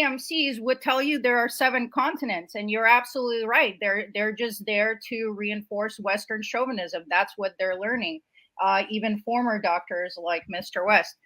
PMCs would tell you there are 7 continents, and you're absolutely right. They're just there to reinforce Western chauvinism. That's what they're learning. Even former doctors like Mr. West.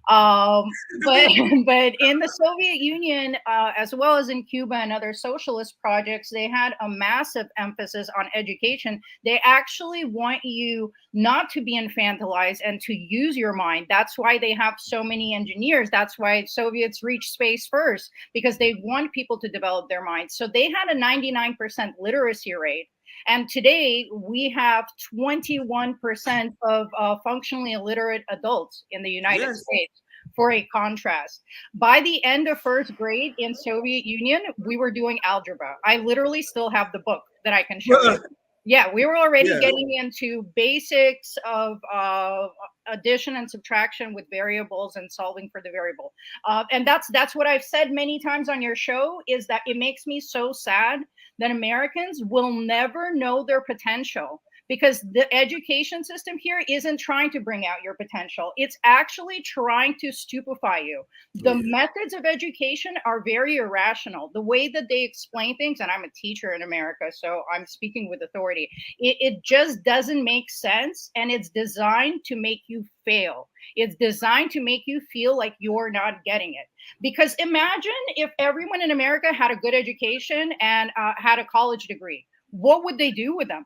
But but in the Soviet Union, as well as in Cuba and other socialist projects, they had a massive emphasis on education. They actually want you not to be infantilized and to use your mind. That's why they have so many engineers. That's why Soviets reached space first, because they want people to develop their minds. So they had a 99% literacy rate. And today we have 21% of functionally illiterate adults in the United States. For a contrast, by the end of first grade in Soviet Union, we were doing algebra. I literally still have the book that I can show you. Yeah, we were already getting into basics of addition and subtraction with variables and solving for the variable. And that's what I've said many times on your show, is that it makes me so sad that Americans will never know their potential, because the education system here isn't trying to bring out your potential. It's actually trying to stupefy you. The methods of education are very irrational. The way that they explain things, and I'm a teacher in America, so I'm speaking with authority, it just doesn't make sense, and it's designed to make you fail. It's designed to make you feel like you're not getting it. Because imagine if everyone in America had a good education and had a college degree. What would they do with them?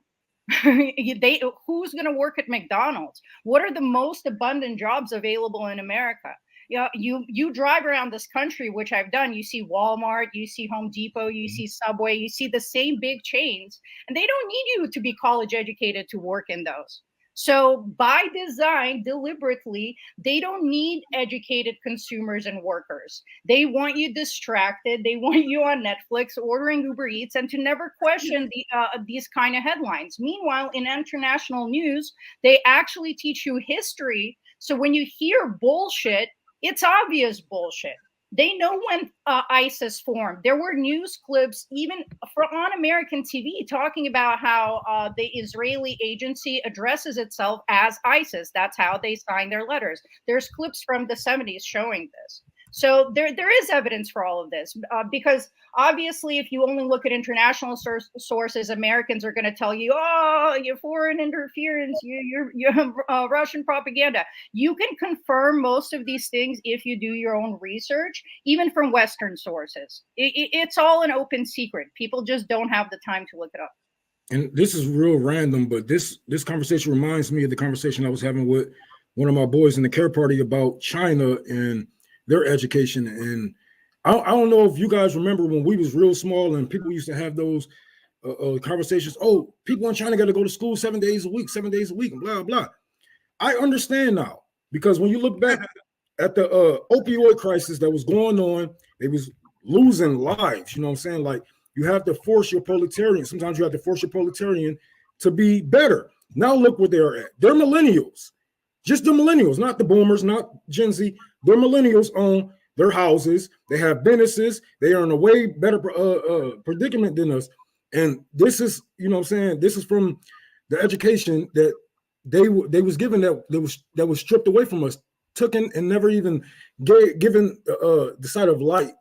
Who's going to work at McDonald's? What are the most abundant jobs available in America? You drive around this country, which I've done. You see Walmart, you see Home Depot, you see Subway, you see the same big chains, and they don't need you to be college educated to work in those. So by design, deliberately, they don't need educated consumers and workers. They want you distracted. They want you on Netflix ordering Uber Eats and to never question these kind of headlines. Meanwhile, in international news, they actually teach you history. So when you hear bullshit, it's obvious bullshit. They know when ISIS formed. There were news clips even on American TV talking about how the Israeli agency addresses itself as ISIS. That's how they sign their letters. There's clips from the 70s showing this. So there is evidence for all of this, because obviously, if you only look at international sources, Americans are going to tell you, "Oh, you're foreign interference, you're Russian propaganda." You can confirm most of these things if you do your own research, even from Western sources. It's all an open secret. People just don't have the time to look it up. And this is real random, but this conversation reminds me of the conversation I was having with one of my boys in the care party about China and their education. And I don't know if you guys remember when we was real small and people used to have those conversations. Oh, people in China got to go to school 7 days a week, and blah, blah. I understand now, because when you look back at the opioid crisis that was going on, they was losing lives. You know what I'm saying? Like, you have to force your proletarian. Sometimes you have to force your proletarian to be better. Now look where they're at. They're millennials. Just the millennials, not the boomers, not Gen Z. They're millennials own their houses. They have businesses. They are in a way better predicament than us. And this is, you know what I'm saying, this is from the education that they was given that was stripped away from us, taken and never even given the side of light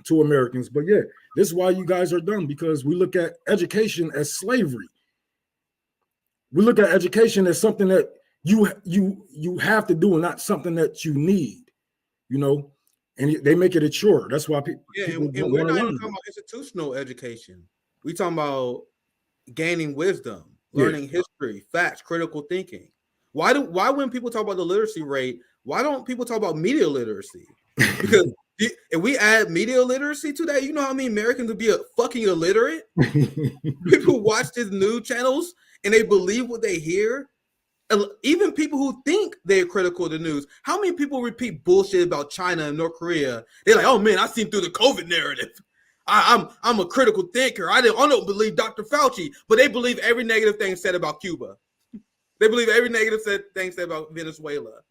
to Americans. But yeah, this is why you guys are dumb, because we look at education as slavery. We look at education as something that you have to do and not something that you need, you know, and they make it a chore. That's why people. Yeah, and we're not even talking about institutional education. We talking about gaining wisdom, learning history, facts, critical thinking. Why when people talk about the literacy rate, why don't people talk about media literacy? Because if we add media literacy to that, you know how many Americans would be fucking illiterate? People watch these news channels and they believe what they hear. Even people who think they're critical of the news, how many people repeat bullshit about China and North Korea? They're like, "Oh man, I seen through the COVID narrative. I'm a critical thinker. I don't believe Dr. Fauci," but they believe every negative thing said about Cuba. They believe every negative thing said about Venezuela.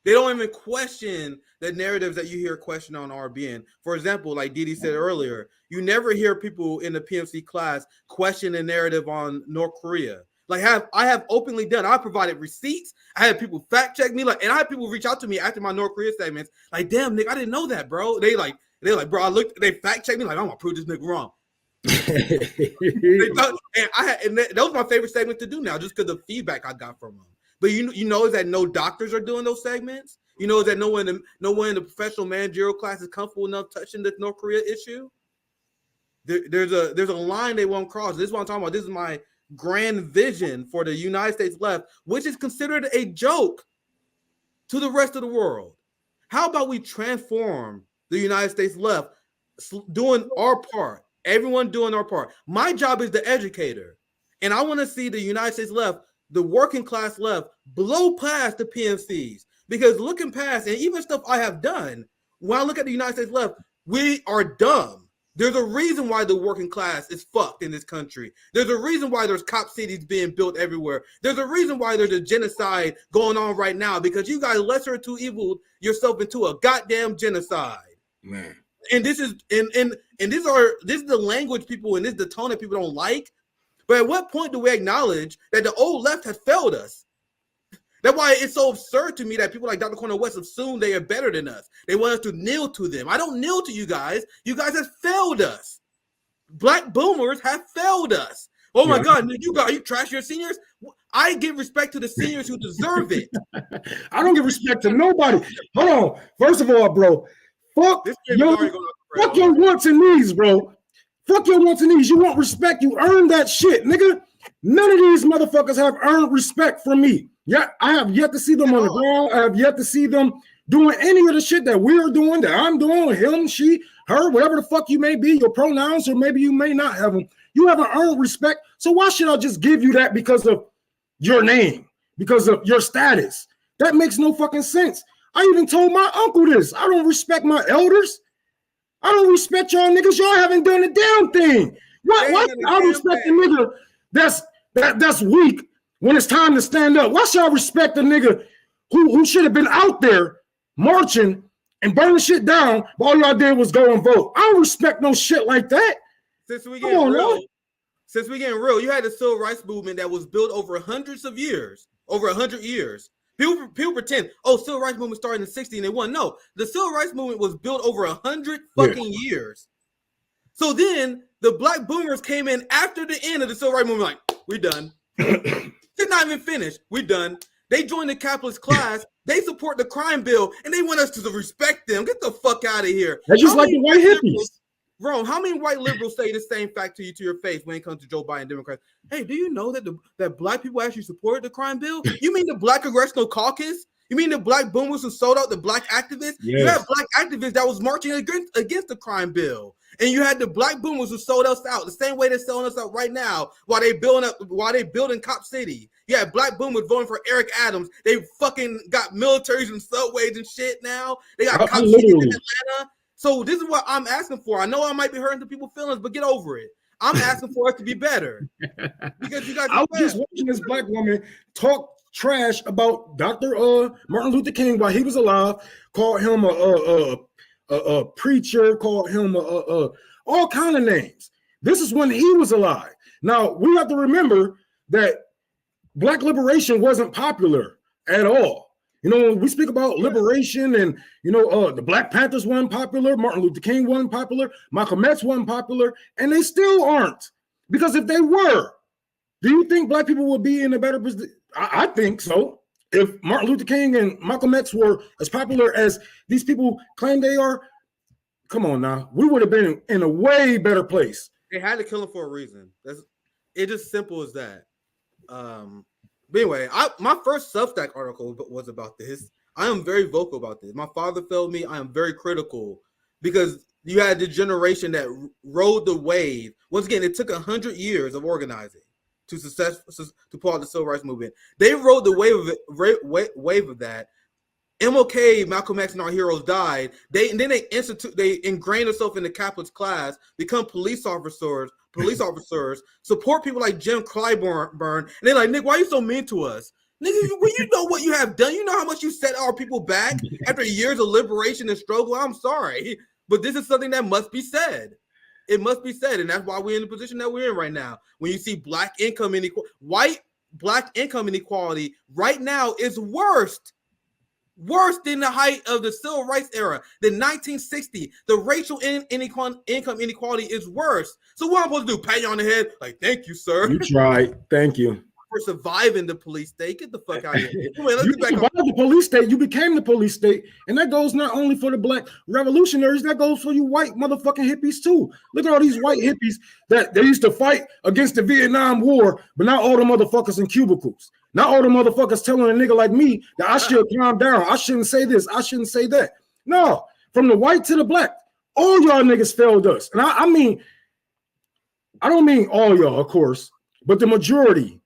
They don't even question the narratives that you hear questioned on RBN. For example, like Didi said earlier, you never hear people in the PMC class question the narrative on North Korea. Like I have openly done. I provided receipts. I had people fact check me, and I had people reach out to me after my North Korea statements. Like, damn, Nick, I didn't know that, bro. They they're like, bro, they fact checked me like, I'm gonna prove this nigga wrong. That was my favorite segment to do now, just because the feedback I got from them. But you know is that no doctors are doing those segments. You know is that no one in the professional managerial class is comfortable enough touching the North Korea issue. There's a line they won't cross. This is what I'm talking about. This is my grand vision for the United States left, which is considered a joke to the rest of the world. How about we transform the United States left, doing our part, everyone doing our part. My job is the educator, and I want to see the United States left, the working class left, blow past the PMCs, because looking past, and even stuff I have done, when I look at the United States left, we are dumb. There's a reason why the working class is fucked in this country. There's a reason why there's cop cities being built everywhere. There's a reason why there's a genocide going on right now, because you guys lesser to evil yourself into a goddamn genocide. Man. And this is this is the language people, and this is the tone that people don't like. But at what point do we acknowledge that the old left has failed us? That's why it's so absurd to me that people like Dr. Cornel West assume they are better than us. They want us to kneel to them. I don't kneel to you guys. You guys have failed us. Black boomers have failed us. Oh my God, you trash your seniors? I give respect to the seniors who deserve it. I don't give respect to nobody. Hold on. First of all, bro, fuck your wants and needs, bro. Fuck your wants and needs. You want respect, you earn that shit, nigga. None of these motherfuckers have earned respect from me. Yeah, I have yet to see them on the ground. I have yet to see them doing any of the shit that we're doing, that I'm doing, him, she, her, whatever the fuck you may be, your pronouns, or maybe you may not have them. You haven't earned respect. So why should I just give you that because of your name, because of your status? That makes no fucking sense. I even told my uncle this. I don't respect my elders. I don't respect y'all niggas. Y'all haven't done a damn thing. Why I respect a nigga that's weak when it's time to stand up? Why should I respect a nigga who should have been out there marching and burning shit down, but all y'all did was go and vote? I don't respect no shit like that. Since we getting real, you had the civil rights movement that was built over hundreds of years, over 100 years. People pretend, civil rights movement started in the 60s and they won. No, the civil rights movement was built over 100 fucking years. So then the black boomers came in after the end of the civil rights movement, like, we're done. They're not even finished. We're done. They joined the capitalist class. They support the crime bill, and they want us to respect them. Get the fuck out of here. That's just like the white hippies. Rome, how many white liberals say the same fact to you to your face when it comes to Joe Biden Democrats? Hey, do you know that that black people actually supported the crime bill? You mean the Black Congressional Caucus? You mean the black boomers who sold out the black activists? Yes. You had black activists that was marching against the crime bill. And you had the black boomers who sold us out the same way they're selling us out right now while they building Cop City. You had black boomers voting for Eric Adams. They fucking got militaries and subways and shit now. They got Cop City in Atlanta. So this is what I'm asking for. I know I might be hurting the people's feelings, but get over it. I'm asking for us to be better. Because you guys I was just watching this black woman talk trash about Dr. Martin Luther King while he was alive, called him a preacher, called him all kind of names. This is when he was alive. Now, we have to remember that black liberation wasn't popular at all. You know, when we speak about liberation and, you know, the Black Panthers weren't popular, Martin Luther King wasn't popular, Malcolm X wasn't popular, and they still aren't. Because if they were, do you think black people would be in a better position? I think so. If Martin Luther King and Malcolm X were as popular as these people claim they are, come on now, we would have been in a way better place. They had to kill him for a reason. It's just simple as that. But anyway, my first Substack article was about this. I am very vocal about this. My father failed me. I am very critical because you had the generation that rode the wave. Once again, it took 100 years of organizing to pull out the civil rights movement. They rode the wave of that. MLK, Malcolm X, and our heroes died. They ingrained themselves in the capitalist class, become police officers, support people like Jim Clyburn, and they're like, Nick, why are you so mean to us? Nigga, when you know what you have done, you know how much you set our people back after years of liberation and struggle. I'm sorry, but this is something that must be said. It must be said, and that's why we're in the position that we're in right now. When you see black income inequality right now is worst worse than the height of the civil rights era. The 1960, the racial income inequality is worse. So what am I supposed to do? Pat you on the head? Like, thank you, sir. You tried. Thank you. For surviving the police state. Get the fuck out of here. Anyway, you survived the police state. You became the police state. And that goes not only for the black revolutionaries, that goes for you white motherfucking hippies too. Look at all these white hippies that they used to fight against the Vietnam War, but now all the motherfuckers in cubicles. Now all the motherfuckers telling a nigga like me that I should calm down. I shouldn't say this. I shouldn't say that. No, from the white to the black, all y'all niggas failed us. And I mean, I don't mean all y'all, of course, but the majority.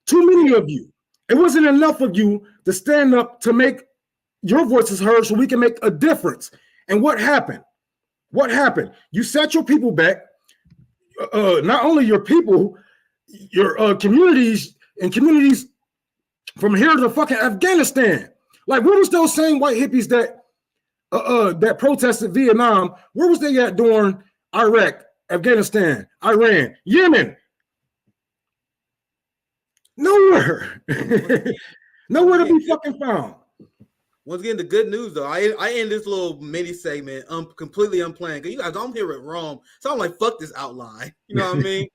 Too many of you. It wasn't enough of you to stand up to make your voices heard so we can make a difference. And what happened? What happened? You set your people back. Not only your people, your communities and communities from here to fucking Afghanistan. Like, where was those same white hippies that protested Vietnam? Where was they at during Iraq, Afghanistan, Iran, Yemen? Nowhere. Nowhere to be fucking found. Once again, the good news though, I end this little mini segment completely unplanned because you guys don't hear it wrong. So I'm like, fuck this outline. You know what I mean?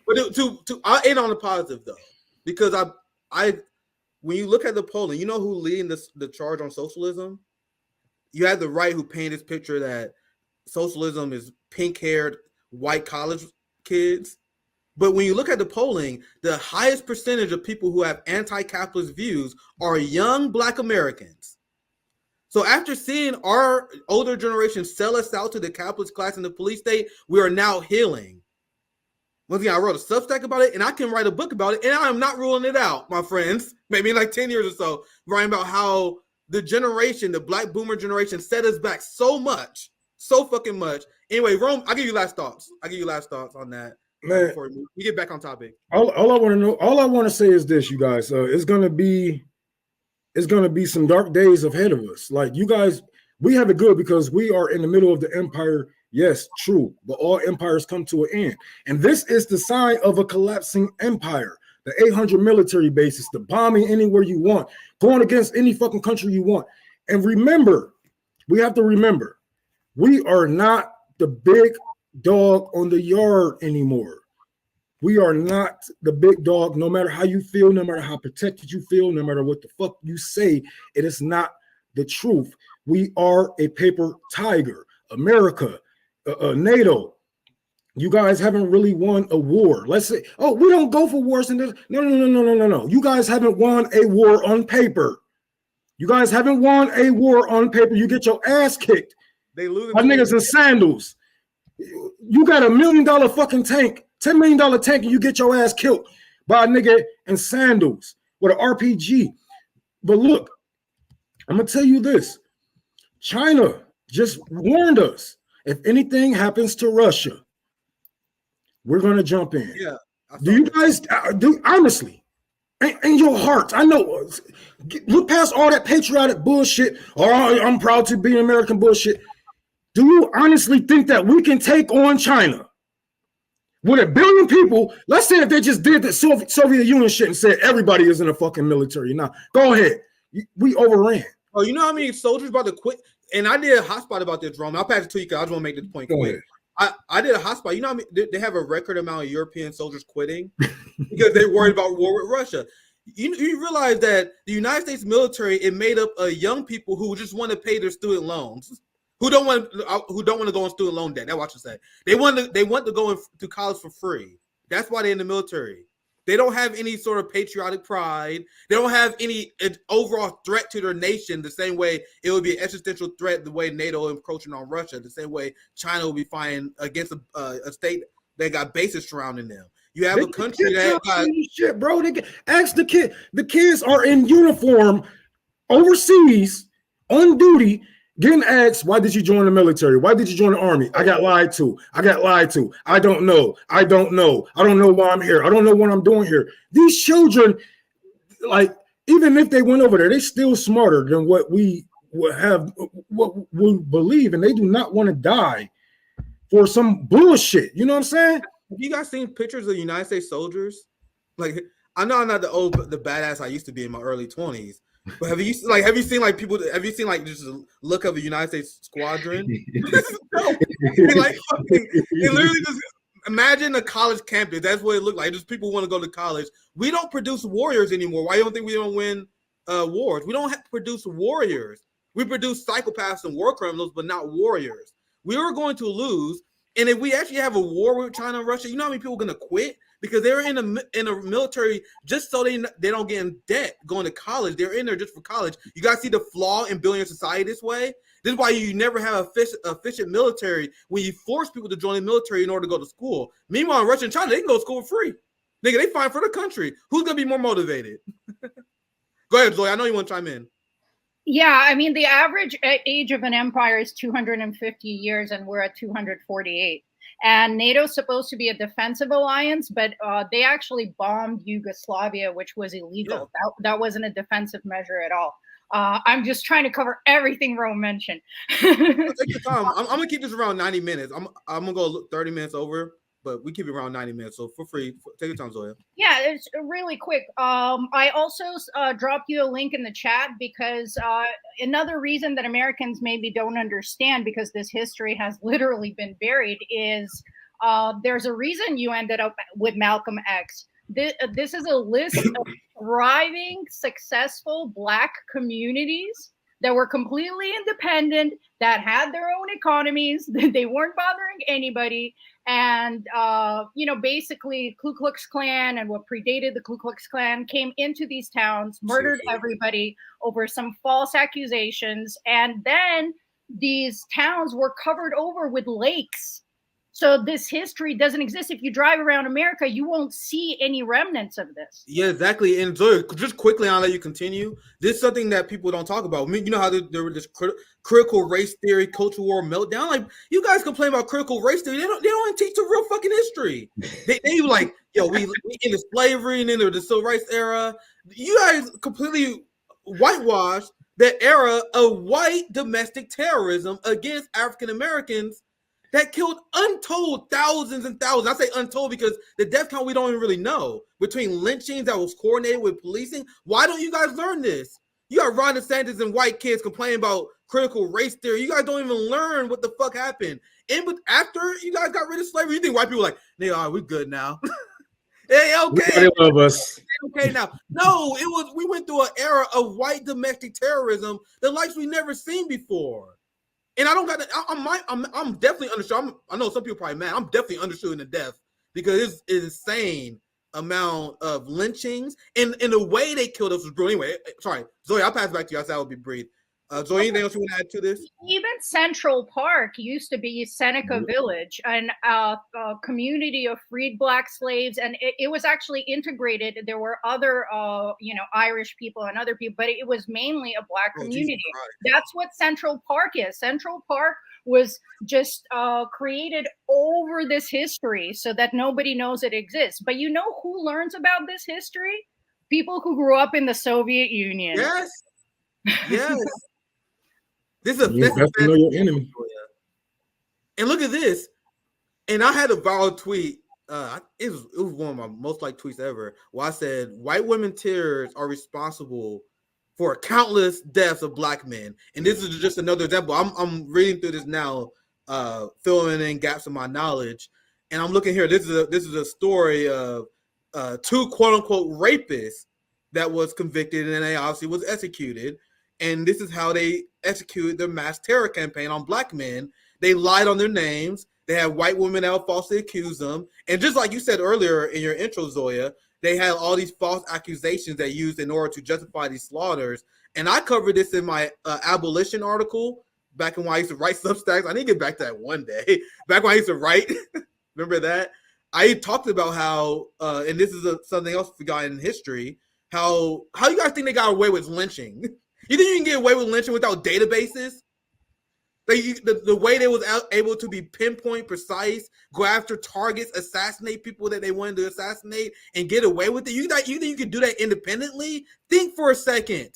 But I end on the positive though, because I when you look at the polling, you know who leading the charge on socialism? You have the right who paint this picture that socialism is pink-haired white college kids. But when you look at the polling, the highest percentage of people who have anti-capitalist views are young Black Americans. So after seeing our older generation sell us out to the capitalist class and the police state, we are now healing. Once again, I wrote a Substack about it, and I can write a book about it, and I am not ruling it out, my friends. Maybe in like 10 years or so, writing about how the generation, the Black boomer generation, set us back so much, so fucking much. Anyway, Rome, I'll give you last thoughts. On that. Man, before we get back on topic. All I want to say is this, you guys. It's gonna be some dark days ahead of us. Like, you guys, we have it good because we are in the middle of the empire. Yes, true, but all empires come to an end, and this is the sign of a collapsing empire. The 800 military bases, the bombing anywhere you want, going against any fucking country you want. And remember, we have to remember, we are not the big dog on the yard anymore. We are not the big dog, no matter how you feel, no matter how protected you feel, no matter what the fuck you say, it is not the truth. We are a paper tiger. America, NATO, you guys haven't really won a war. Let's say, oh, we don't go for wars in this. No. You guys haven't won a war on paper. You guys haven't won a war on paper. You get your ass kicked. They lose. My niggas in sandals. You got $1 million fucking tank, $10 million tank, and you get your ass killed by a nigga in sandals with an RPG. But look, I'm gonna tell you this: China just warned us. If anything happens to Russia, we're gonna jump in. Yeah. Do you guys do honestly? In your hearts, I know. Look past all that patriotic bullshit. Oh, I'm proud to be American bullshit. Do you honestly think that we can take on China with 1 billion people? Let's say if they just did the Soviet Union shit and said everybody is in the fucking military. Now, go ahead. We overran. Oh, you know how many soldiers about to quit? And I did a hotspot about this, Rome. I'll pass it to you because I just want to make this point quick. I did a hotspot. You know how many, they have a record amount of European soldiers quitting because they worried about war with Russia. You realize that the United States military, it made up of young people who just want to pay their student loans. Who don't want to go on student loan debt? That's what you say. They want to go to college for free. That's why they're in the military. They don't have any sort of patriotic pride. They don't have any overall threat to their nation the same way it would be an existential threat the way NATO encroaching on Russia, the same way China will be fighting against a state that got bases surrounding them. You have a country that got shit, bro. Ask the kid. The kids are in uniform overseas on duty. Getting asked, why did you join the military? Why did you join the army? I got lied to. I don't know. I don't know why I'm here. I don't know what I'm doing here. These children, like, even if they went over there, they're still smarter than what we believe, and they do not want to die for some bullshit. You know what I'm saying? Have you guys seen pictures of United States soldiers? Like, I know I'm not the badass I used to be in my early 20s, But have you seen like people? Have you seen like just a look of a United States squadron? Like fucking, it literally just imagine a college campus. That's what it looked like. Just people want to go to college. We don't produce warriors anymore. Why do you think we don't win wars? We don't produce warriors. We produce psychopaths and war criminals, but not warriors. We are going to lose. And if we actually have a war with China and Russia, you know how many people are going to quit? Because they're in a military just so they don't get in debt going to college. They're in there just for college. You guys see the flaw in building a society this way? This is why you never have efficient military when you force people to join the military in order to go to school. Meanwhile, in Russia and China, they can go to school for free. Nigga, they fight for the country. Who's going to be more motivated? Go ahead, Zoya. I know you want to chime in. Yeah, I mean, the average age of an empire is 250 years, and we're at 248. And NATO's supposed to be a defensive alliance, but they actually bombed Yugoslavia, which was illegal. Yeah. That wasn't a defensive measure at all. I'm just trying to cover everything Rome mentioned. Take your time. I'm going to keep this around 90 minutes. I'm going to go 30 minutes over, but we keep it around 90 minutes. So for free, take your time, Zoya. Yeah, it's really quick. I also dropped you a link in the chat because another reason that Americans maybe don't understand, because this history has literally been buried, is there's a reason you ended up with Malcolm X. This is a list of thriving, successful Black communities that were completely independent, that had their own economies, they weren't bothering anybody. And, basically Ku Klux Klan and what predated the Ku Klux Klan came into these towns, murdered everybody over some false accusations. And then these towns were covered over with lakes. So this history doesn't exist. If you drive around America, you won't see any remnants of this. Yeah, exactly. And Zoya, just quickly, I'll let you continue. This is something that people don't talk about. I mean, you know how there were this critical race theory, cultural war meltdown. Like, you guys complain about critical race theory. They don't even teach the real fucking history. They like, yo, we into slavery and then there was the civil rights era. You guys completely whitewashed the era of white domestic terrorism against African Americans that killed untold thousands and thousands. I say untold because the death count we don't even really know. Between lynchings that was coordinated with policing. Why don't you guys learn this? You got Ron DeSantis and white kids complaining about critical race theory. You guys don't even learn what the fuck happened. And after you guys got rid of slavery, you think white people like, we good now. Hey, okay. They love us. Okay now. No, we went through an era of white domestic terrorism, the likes we never seen before. And I don't got. I'm definitely understood. I know some people probably mad. I'm definitely understood to death because it's insane amount of lynchings and the way they killed us was brutal. Anyway, sorry, Zoe, I'll pass it back to you. I said I would be brief. Zoe, anything else you want to add to this? Even Central Park used to be Seneca Village, and a community of freed Black slaves, and it was actually integrated. There were other, Irish people and other people, but it was mainly a Black community. That's what Central Park is. Central Park was just created over this history so that nobody knows it exists. But you know who learns about this history? People who grew up in the Soviet Union. Yes. Yes. This is you have to know your enemy. And look at this. And I had a viral tweet. It was one of my most liked tweets ever. Where I said, "White women tears are responsible for countless deaths of Black men." And this is just another example. I'm reading through this now, filling in gaps in my knowledge. And I'm looking here. This is a story of two quote unquote rapists that was convicted and they obviously was executed. And this is how they executed their mass terror campaign on Black men. They lied on their names. They had white women that would falsely accuse them. And just like you said earlier in your intro, Zoya, they had all these false accusations they used in order to justify these slaughters. And I covered this in my abolition article back when I used to write Substacks. I need to get back to that one day. Back when I used to write, remember that? I talked about how, and this is something else we got in history, how you guys think they got away with lynching? You think you can get away with lynching without databases? The way they was able to be pinpoint, precise, go after targets, assassinate people that they wanted to assassinate, and get away with it. You think you can do that independently? Think for a second.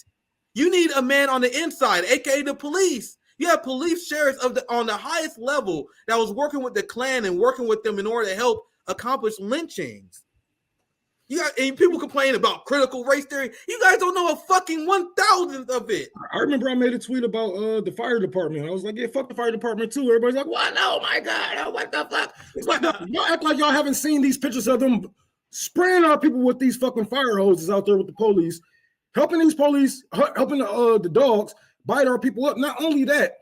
You need a man on the inside, aka the police. You have police sheriffs on the highest level that was working with the Klan and working with them in order to help accomplish lynchings. You got, and people complain about critical race theory. You guys don't know a fucking 1,000th of it. I remember I made a tweet about the fire department. I was like, yeah, fuck the fire department too. Everybody's like, what? Oh my God. Oh, what the fuck? It's like, y'all act like y'all haven't seen these pictures of them spraying our people with these fucking fire hoses out there with the police, helping these police, helping the dogs bite our people up. Not only that,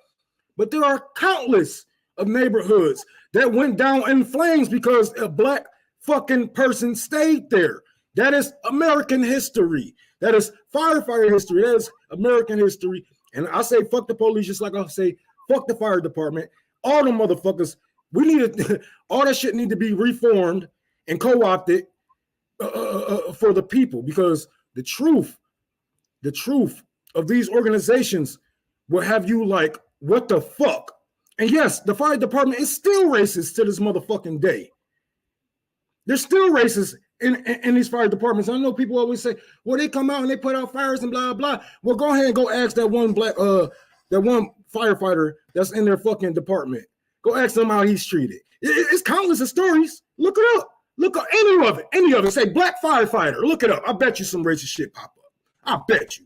but there are countless of neighborhoods that went down in flames because a black fucking person stayed there. That is American history. That is firefighter history. That is American history. And I say fuck the police just like I say fuck the fire department. All the motherfuckers, we need to, all that shit need to be reformed and co-opted for the people, because the truth of these organizations will have you like, what the fuck? And yes, the fire department is still racist to this motherfucking day. They're still racist in these fire departments. I know people always say, well, they come out and they put out fires and blah, blah. Well, go ahead and go ask that one that one firefighter that's in their fucking department. Go ask them how he's treated. It's countless of stories. Look it up. Look up any of it. Say black firefighter. Look it up. I bet you some racist shit pop up. I bet you.